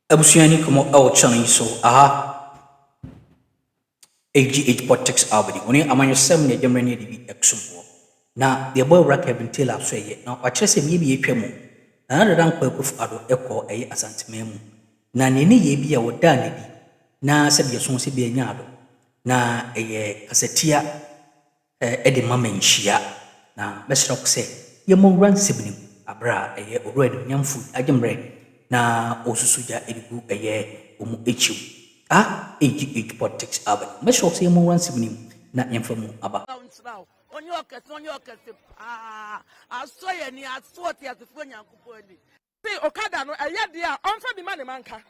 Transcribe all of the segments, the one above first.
Abusuani komo ɛwɔ channel so AGH Politics Albany oni amanyɔsɛm na ɛgyamrɛ ne de bi ɛksoboɔ na deɛ boy wura Kevin Taylor so ɛyɛ na wakyerɛ sɛ mie bi yɛtwa mu na dada nkɔ akufo ado ɛkɔ ɛyɛ asantema mu na ne ne yɛ bi a wɔda ne di na sɛ deɛ so sɛ bi anya ado na ɛyɛ kasatia ɛde ma Manhyia na bɛsrɛ ko sɛ yɛmmɔ wura nsɛm nim abra ɛyɛ owura de nyamfo agyamrɛ na osusu ja edigu ɛyɛ omu echiw AGH Politics Albany mɛsrɛ sɛ yɛmmɔ wura nsɛm nim na yɛmfa mu aba onye okese aso ye ni aso ti asefo nyankopɔ ani ti okada no ɛyɛ de a ɔmfa bi ma ne manka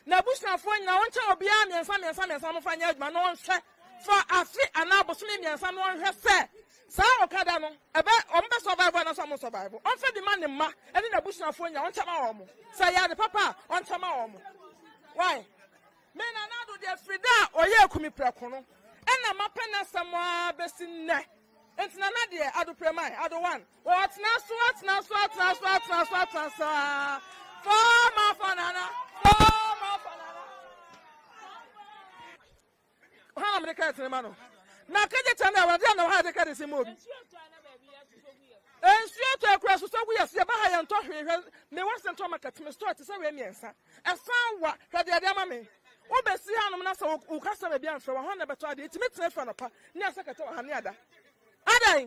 na busuafo nyina wɔnkyɛ obia miɛnsa mo fa nya adwuma no ɔnhwɛ fa afi ana bosome miɛnsa no ɔnhwɛ sɛ saa okada no ɛbɛ ɔmbe survival na so mo survival ɔmfa bi ma ne ma ɛne na busuafo nyina wɔnkyɛ ma wɔn mo sɛ ya de papa ɔnkyɛ ma wɔn mo why me na na do de frida ɔyɛ ekumi prɛko no ɛna mapɛna samwa besinne entina na de Addo premai Addo one otna so forma fanana ha me ka tene ma no na kaje tana wa de na ha de ka de simo bi ensuo to akura so gu yesi ba ha ye nto hwehwe me wase nto market me store te se we miensa ɛsan wa hwede de ama me wo besi hanom na se wo kasa be bia mfrɛ wa ho na beto ade etimi tene fa no pa ne asakata wa ha ne ada Adai,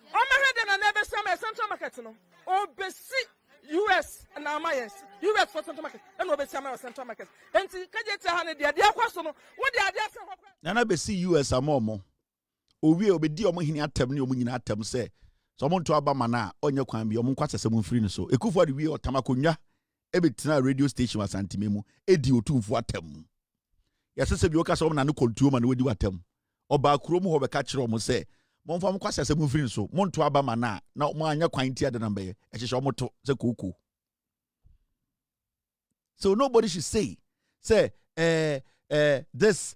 Omahede na nebe sama Central Market no. Obesi US na amayes. US for Central Market. And obesi ama Central Market. Enti kaje te ha ne dia kwaso no. Wo dia se hokwa. Nana besi US amomo. Owie obedi omo hini atem ne omo nyina atem se. So omo nto aba mana onye kwan bi omo kwasese mo mfiri no so. Ekufo de wie otamakonwa ebetina radio station asantime mu edi otumfo atem. Yasese bi okasa omo na ne kontuo ma na wedi watem. Oba kuro mu ho beka kire omo se monfa mo kwasa se mo free so monto aba mana na mo anya kwan tia de number e hyehyɛ mo to se koko. So nobody should say this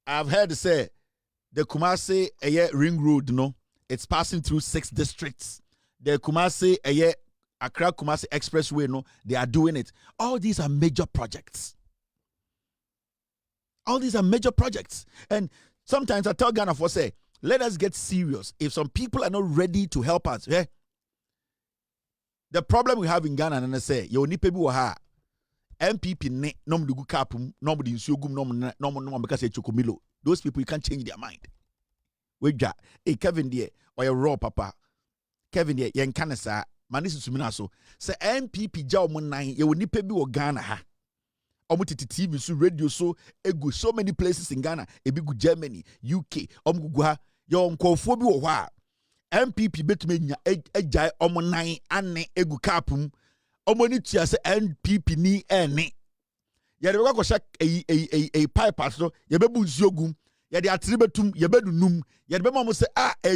I've heard say the Kumasi ring road no it's passing through 6 districts. The Kumasi Accra Kumasi expressway no they are doing it. All these are major projects. And sometimes I tell Ghana for say, let us get serious. If some people are not ready to help us, the problem we have in Ghana, and I say, you need people who MPP ne nom dugu kapum nom di nsuogum nom because say chokomilo. Those people you can't change their mind. Weja, hey Kevin there or your raw papa. Kevin there yen kanasa manisi sumina so. Say MPP jaw mo nine you need people Ghana ha. Omutiti TV so radio so egu so many places in Ghana ebigu Germany UK omgugu ha yo nkofo bi wo hwa MPP betume nya ejai omonan ane egu kapum omoni tua se MPP ni ene ye de ko shak pipe so ye bebu nsuogum ye de atere betum ye bedunum ye de be mo se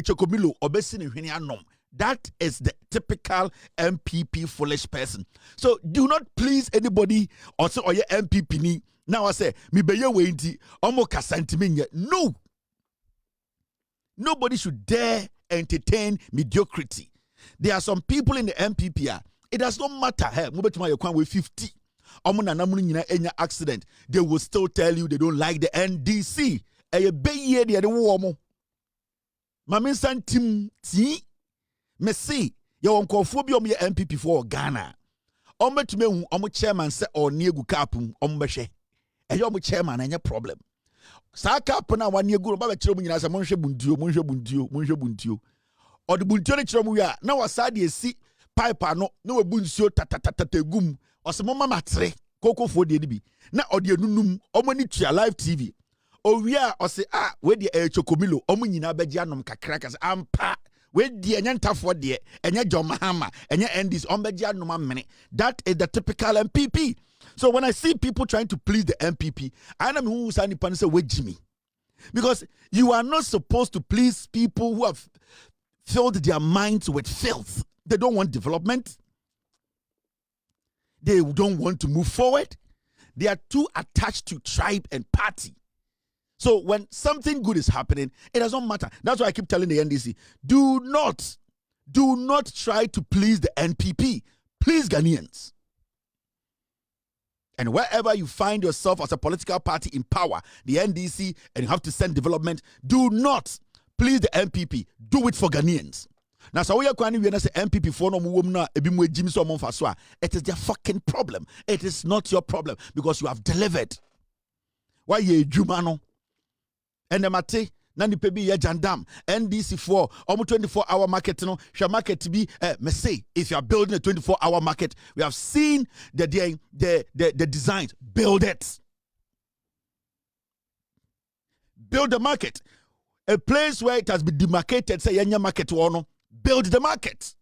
chokomilo obesi ne hwene anom. That is the typical MPP foolish person. So do not please anybody or say or your MPP ni. Now I say me be ye wenti omo kasantime. No. Nobody should dare entertain mediocrity. There are some people in the MPP. It does not matter. Hey, mobetuma ye kwan we 50. Omo na namu nyina enya accident. They will still tell you they don't like the NDC. Eye be ye de wo omo. Mamin santim ti me see your nkofo bi omye MPP for Ghana. Ometume hu omo chairman se oni egu kapum ombehwe. Eyo omo chairman anya problem. Sa kap na wani egu ba be kire omo nyina se monhwe buntuo. Odi buntuo ne kire omo wi a na wasade esi pipe ano na wabu nsuo tatatagum. Ose mo mama tre kokofo de bi. Na odi enunum omo ni tua live TV. Owi a ose we de chokomilo omo nyina beji anom kakra kase ampa. We di enyantafo de enye John Mahama enye NDs ombegia noma mene. That is the typical MPP. So when I see people trying to please the MPP, I know who say nipa say we Jimmy. Because you are not supposed to please people who have filled their minds with filth. They don't want development. They don't want to move forward. They are too attached to tribe and party. So when something good is happening, it doesn't matter. That's why I keep telling the NDC, do not try to please the NPP. Please Ghanaians. And wherever you find yourself as a political party in power, the NDC, and you have to send development, do not, please the MPP, do it for Ghanaians. Now, so we are going to say MPP for no woman, it is their fucking problem. It is not your problem because you have delivered. Why ye Jumano? And the mate, Nani Pebi ya Jandam, NDC for almost 24-hour market. No, shall market to be say if you are building a 24-hour market, we have seen the designs. Build it. Build the market. A place where it has been demarcated, say Yanya market or no. Build the market.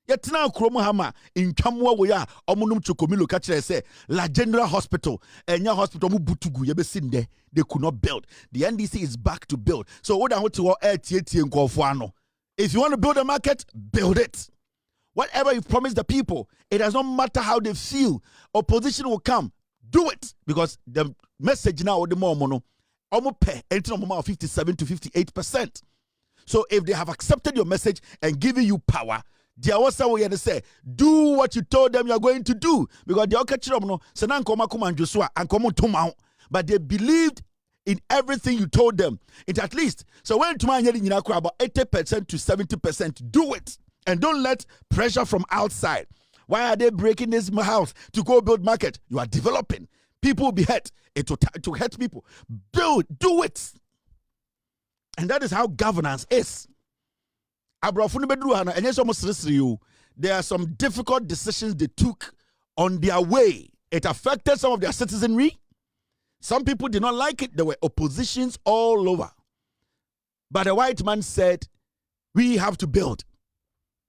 Yet now, Kromohama in Chamwa, we are Omunum Chokomilo catcher say La General Hospital and your hospital Mubutugu, Yabesinde, they could not build. The NDC is back to build. So, what I want to and Kofuano. If you want to build a market, build it. Whatever you promise the people, it does not matter how they feel. Opposition will come. Do it. Because the message now, the more mono, almost pay, entering of 57 to 58%. So if they have accepted your message and given you power, they are also going to say, do what you told them you are going to do. Because they are catching up, no, but they believed in everything you told them. It at least. So when tomorrow you about 80% to 70%, do it. And don't let pressure from outside. Why are they breaking this house to go build market? You are developing. People will be hurt. It will hurt people. Do it. And that is how governance is. There are some difficult decisions they took on their way. It affected some of their citizenry. Some people did not like it. There were oppositions all over. But the white man said, we have to build.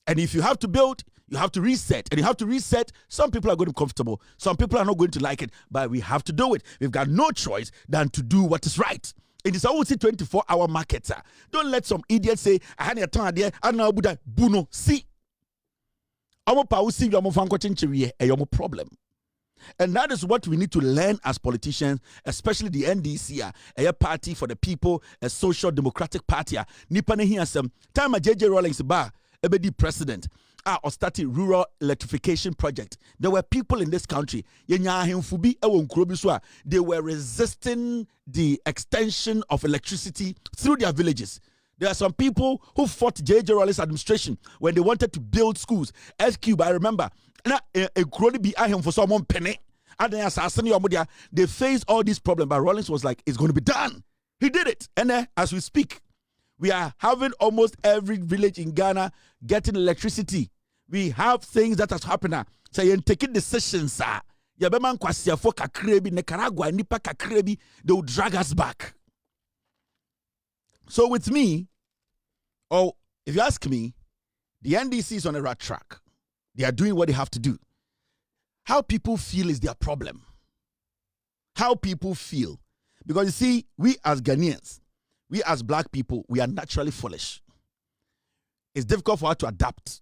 And if you have to build, you have to reset. And you have to reset. Some people are going to be comfortable. Some people are not going to like it. But we have to do it. We've got no choice than to do what is right. It is always a 24-hour market, sir. Don't let some idiot say, I had a time there, I know Buddha, Buno, see. Our power see your problem. And that is what we need to learn as politicians, especially the NDC, a party for the people, a social democratic party. Nipane here some time JJ Rawlings bar, ebedi president. Or starting rural electrification project. There were people in this country. They were resisting the extension of electricity through their villages. There are some people who fought J.J. Rawlings administration when they wanted to build schools. SQ, I remember. For someone penny. They faced all these problems, but Rawlings was like, it's going to be done. He did it. And as we speak, we are having almost every village in Ghana getting electricity. We have things that has happened. So you're taking decisions. They will drag us back. So with me, or if you ask me, the NDC is on a right track. They are doing what they have to do. How people feel is their problem. How people feel. Because you see, we as Ghanaians, we as black people, we are naturally foolish. It's difficult for us to adapt.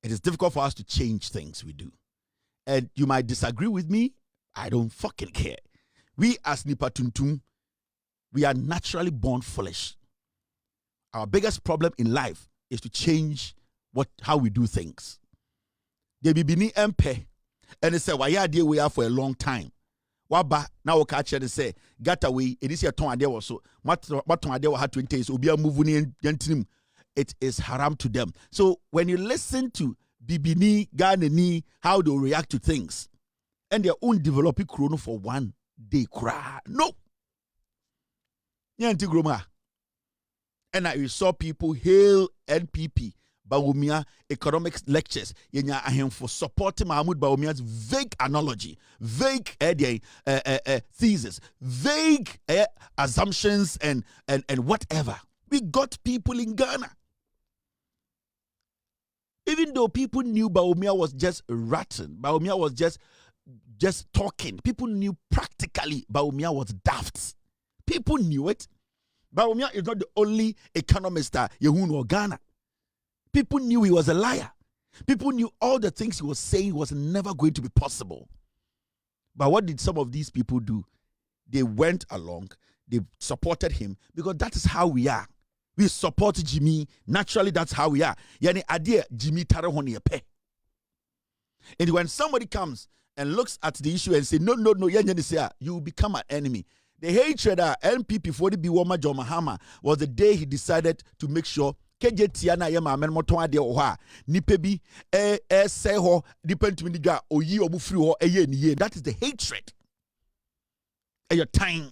It is difficult for us to change things we do. And you might disagree with me. I don't fucking care. We as Nipa Tuntum, we are naturally born foolish. Our biggest problem in life is to change how we do things. They be bini MP, and they say, why are they we are for a long time? Waba now we catch and say, get away. It is your tongue there also. What tongue there had 20 days. Ubi moving in. It is haram to them. So when you listen to Bibini, Ghanani, how they react to things, and their own developing chrono for one day, cry no. And I saw people hail NPP. Bawumia economics lectures yenya ahem for supporting Mahmoud Bawumia's vague analogy, vague thesis, vague assumptions and whatever. We got people in Ghana. Even though people knew Bawumia was just ratting, Bawumia was just talking. People knew practically Bawumia was daft. People knew it. Bawumia is not the only economist that Yehun Ghana. People knew he was a liar. People knew all the things he was saying was never going to be possible. But what did some of these people do? They went along. They supported him because that is how we are. We support Jimmy. Naturally, that's how we are. Yani idea Jimmy Tarahoni pe. And when somebody comes and looks at the issue and say, no, you will become an enemy. The hatred that NPP for the Biwoma John Mahama was the day he decided to make sure KJTiana Yama Menmotoa de Oha, Nipebi, Seho, depend to Miniga, or ye or Bufri or a ye. That is the hatred. At your time.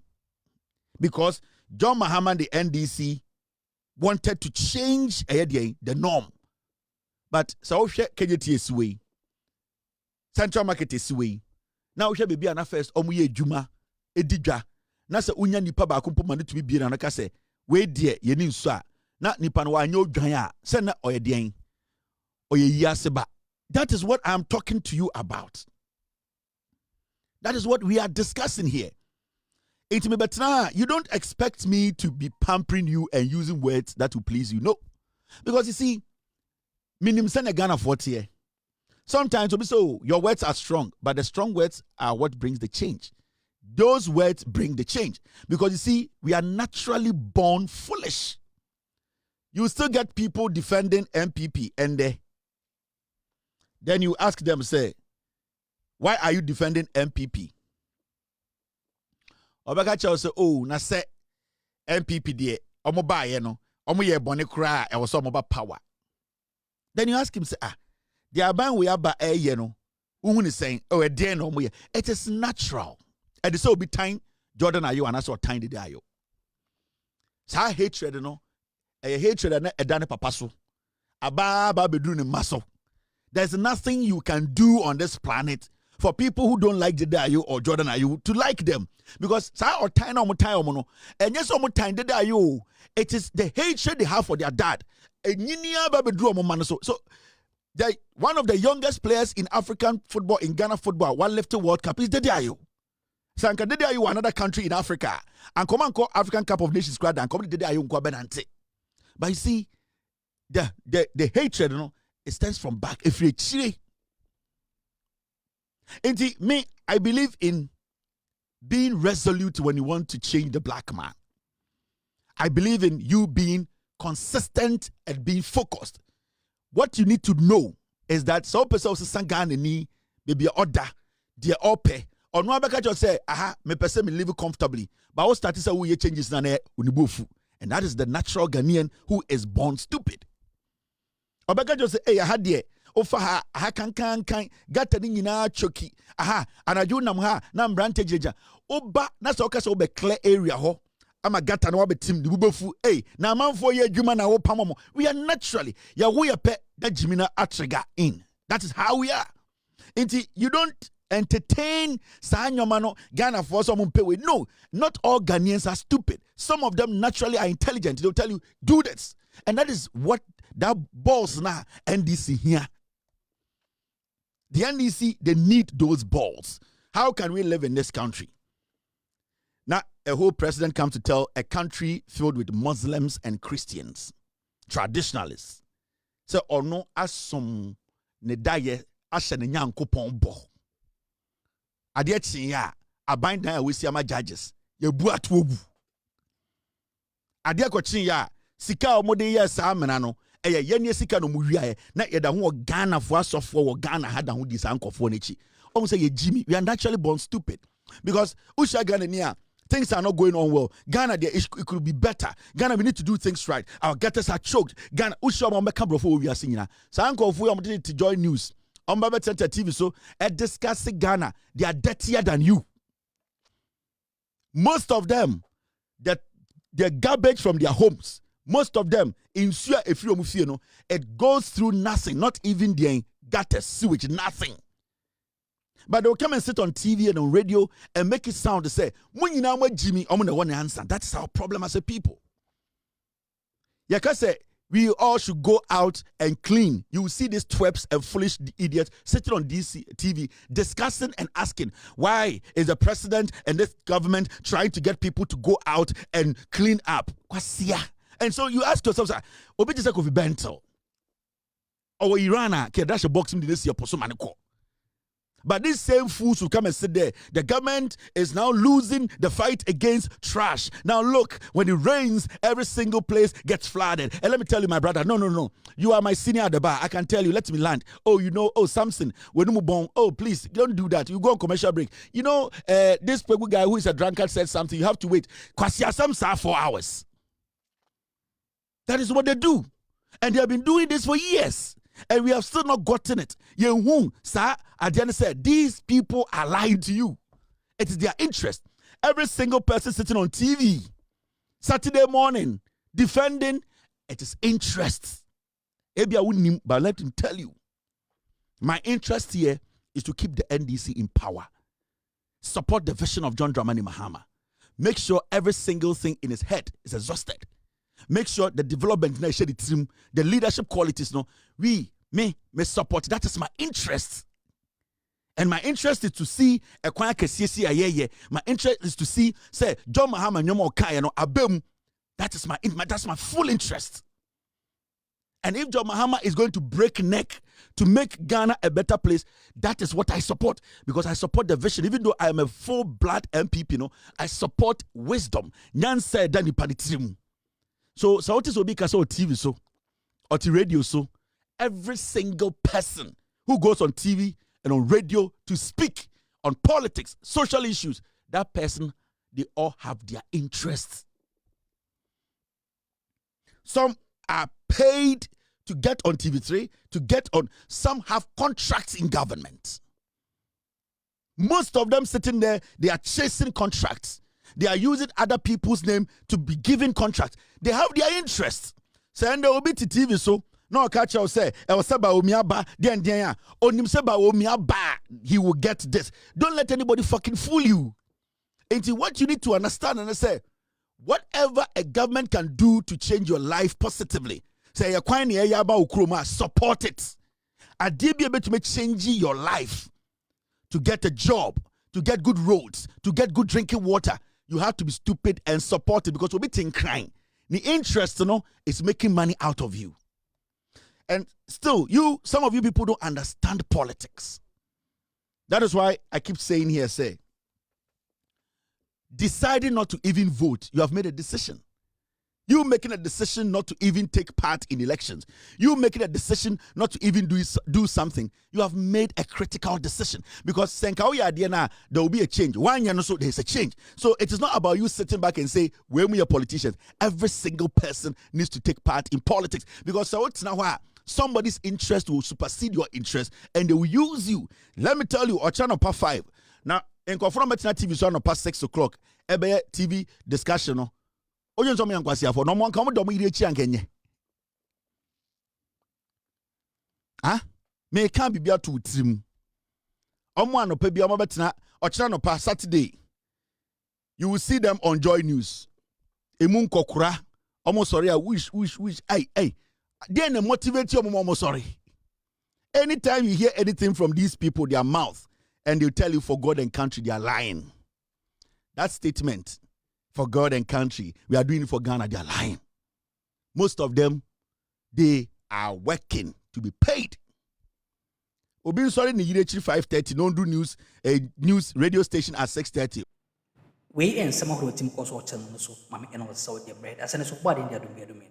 Because John Mahama, the NDC, wanted to change the norm. But so KJT is way. Central Market is way. Now we shall be an first Omuye Juma, Edija. Nasa unya nipa ba kumpo mane to be na ka se we de ye ni nso a na nipa no anyo dwan a se na oye den oye yiase ba. That is what I'm talking to you about. That is what we are discussing here. It me betra, you don't expect me to be pampering you and using words that will please you. No. Because you see, minim send Ghana 40. Sometimes so your words are strong, but the strong words are what brings the change. Those words bring the change. Because you see, we are naturally born foolish. You still get people defending MPP and then you ask them, say, why are you defending MPP? Obagacha will say, oh, na say MPP de omo ba ye no, omo ye bone kra e was omo ba power. Then you ask him, say, the aban we aba ye no, who is saying, oh, a day no more. It is natural. And so be time Jordan ayo and also time the ayo. Sa hatred no, a hatred na edane papaso. Aba bedru ne maso. There's nothing you can do on this planet for people who don't like the ayo or Jordan ayo to like them, because sa or time no no. And yes, time the ayo. It is the hatred they have for their dad. Enyinia ba bedru omo man so. One of the youngest players in African football, in Ghana football, one left the World Cup is the ayo. Sanka dede ayo another country in Africa and come and call African Cup of Nations squad and come dede ayo nkwa benante. But you see, the hatred, it stems from back. If you chire, me, I believe in being resolute when you want to change the black man. I believe in you being consistent and being focused. What you need to know is that some person sangane ni maybe order dear ope. Or no abeka just say, me person me live comfortably. But what started say we changes na unibufu. And that is the natural Ghanaian who is born stupid. Obeka just say, hey, dear. Ofa ha kan gata ni nyina choki. Anaju nam ha na mbrante jeja. Oba na so ka so be clear area ho. Ama gata na wa be team di bubufu. Hey, na manfo ye adwuma na wo pamomo. We are naturally ya wo ye pe that jimina atrigger in. That is how we are. Inti you don't entertain Sanyomano Ghana for some pay. No, not all Ghanaians are stupid. Some of them naturally are intelligent. They'll tell you, do this. And that is what that balls now NDC here. The NDC, they need those balls. How can we live in this country? Now, a whole president comes to tell a country filled with Muslims and Christians, traditionalists. So, or no, as some nedaye ashenyan kupon bo. Adia ya abind na we see ama judges ye bu atobu adia ko chin ya sika omode ye sa amena no eye ye ne sika no mu wiaye na ye da ho Ghana fo asofo wo Ghana hada ho di san kofo nechi say ye Jimmy, we are naturally born stupid because usha Ghana near things are not going on well. Ghana it could be better. Ghana we need to do things right. Our gutters are choked. Ghana usha mo meka brofo we are seeing na san kofo yo to join news on Baba Center TV, so at discussing Ghana, they are dirtier than you. Most of them, that the garbage from their homes, most of them, it goes through nothing, not even the gutter, sewage, nothing. But they'll come and sit on TV and on radio and make it sound to say, Jimmy, I'm gonna want to answer. That's our problem as a people. Say we all should go out and clean. You will see these twerps and foolish idiots sitting on DC TV discussing and asking, why is the president and this government trying to get people to go out and clean up? And so you ask yourself, Obi just like Bentel or Irana, dash a box in this year. But these same fools will come and sit there. The government is now losing the fight against trash. Now look, when it rains, every single place gets flooded. And let me tell you, my brother, no. You are my senior at the bar. I can tell you, let me land. Oh, Samson, oh, please, don't do that. You go on commercial break. This people guy who is a drunkard said something. You have to wait. Kwasi 4 hours. That is what they do. And they have been doing this for years. And we have still not gotten it. Sir, Adiana said, these people are lying to you. It is their interest. Every single person sitting on TV, Saturday morning, defending, it is interest. But let him tell you, my interest here is to keep the NDC in power. Support the vision of John Dramani Mahama. Make sure every single thing in his head is exhausted. Make sure the development, the leadership qualities, me support. That is my interest. And my interest is to see a kwanya kesiesi. My interest is to see, say, John Mahama nyomo kaya abem. That's my full interest. And if John Mahama is going to break neck to make Ghana a better place, that is what I support. Because I support the vision. Even though I am a full-blood MPP, I support wisdom. Nyan said Dani Paditimu. So what is Obi Kasa or TV so or the radio so every single person who goes on TV and on radio to speak on politics, social issues, that person, they all have their interests. Some are paid to get on TV3, to get on, some have contracts in government. Most of them sitting there, they are chasing contracts. They are using other people's name to be given contracts. They have their interests. So and they will be to TV so no catch will say he will get this. Don't let anybody fucking fool you. And what you need to understand and say, whatever a government can do to change your life positively, say support it. I did be able to make changing your life to get a job, to get good roads, to get good drinking water. You have to be stupid and support it because we'll be crying. The interest, is making money out of you. And still, some of you people don't understand politics. That is why I keep saying here, deciding not to even vote, you have made a decision. You making a decision not to even take part in elections. You making a decision not to even do something. You have made a critical decision. Because there will be a change. 1 year or so, there's a change. So it is not about you sitting back and say, when we are politicians, every single person needs to take part in politics. Because somebody's interest will supersede your interest and they will use you. Let me tell you, Ochano pa 5. Now, in Confirm TV, so on past 6 o'clock, TV discussion. Ojo nso me yankwasi afọ no mo nka mo do mo ire chi ankenye me kan bibia to trim omo anopa bia mo betena ochira no pa Saturday you will see them on Joy News emu nkokora omo sorry a wish ai then they motivate you omo sorry. Anytime you hear anything from these people, their mouth, and they'll tell you for God and country they are lying. That statement, for God and country, we are doing it for Ghana, they are lying. Most of them, they are working to be paid. Obi sorry ni yire 5:30 don't do news radio station at 6:30. We and some of the team also channel so mama and also the bread as an so body in the do me.